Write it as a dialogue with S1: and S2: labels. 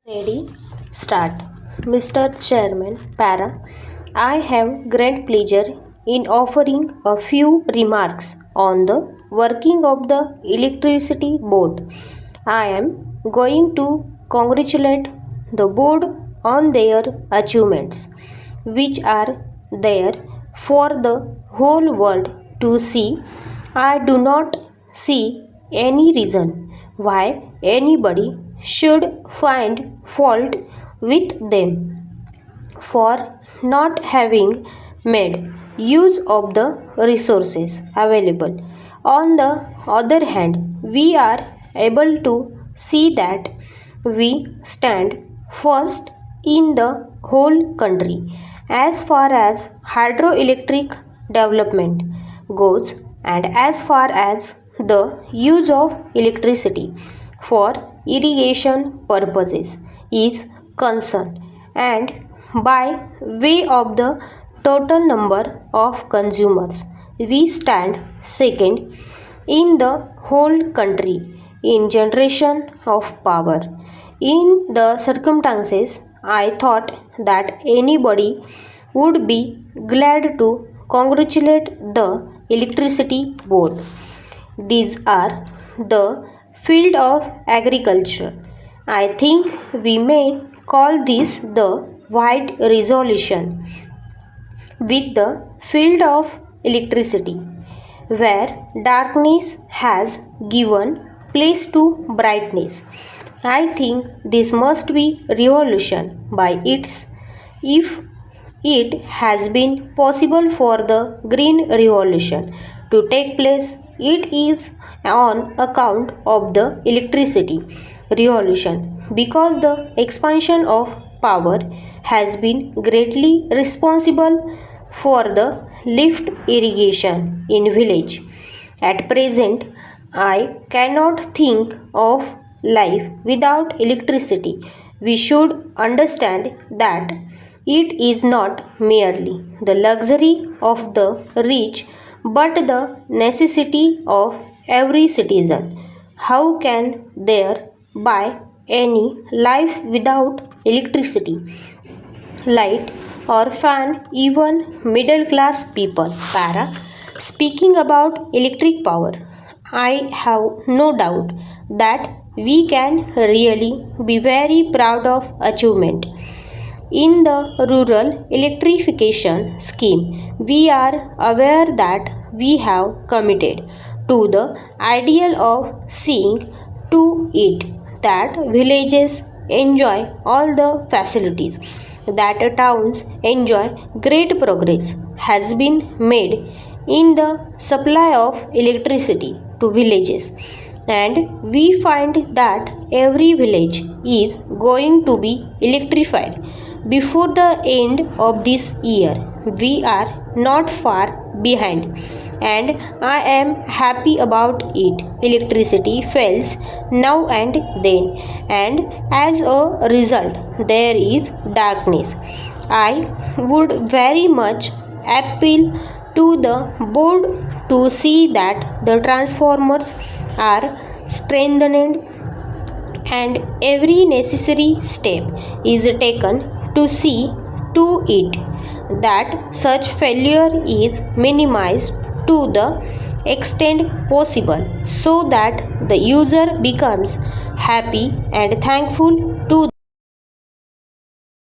S1: Ready? Start. Mr. Chairman, Para, I have great pleasure in offering a few remarks on the working of the Electricity Board. I am going to congratulate the board on their achievements, which are there for the whole world to see. I do not see any reason why anybody should find fault with them for not having made use of the resources available. On the other hand, we are able to see that we stand first in the whole country as far as hydroelectric development goes and as far as the use of electricity for irrigation purposes is concerned, and by way of the total number of consumers we stand second in the whole country in generation of power. In the circumstances, I thought that anybody would be glad to congratulate the electricity board. These are the field of agriculture. I think we may call this the white resolution with the field of electricity, where darkness has given place to brightness. I think this must be revolution by its if it has been possible for the green revolution to take place. It is on account of the electricity revolution, because the expansion of power has been greatly responsible for the lift irrigation in village. At present, I cannot think of life without electricity. We should understand that it is not merely the luxury of the rich but the necessity of every citizen. How can there be any life without electricity, light, or fan? Even middle class people? Para. Speaking about electric power, I have no doubt that we can really be very proud of achievement. In the rural electrification scheme, we are aware that we have committed to the ideal of seeing to it that villages enjoy all the facilities, that towns enjoy. Great progress has been made in the supply of electricity to villages, and we find that every village is going to be electrified before the end of this year. We are not far behind, and I am happy about it. Electricity fails now and then, and as a result, there is darkness. I would very much appeal to the board to see that the transformers are strengthened and every necessary step is taken to see to it that such failure is minimized to the extent possible, so that the user becomes happy and thankful to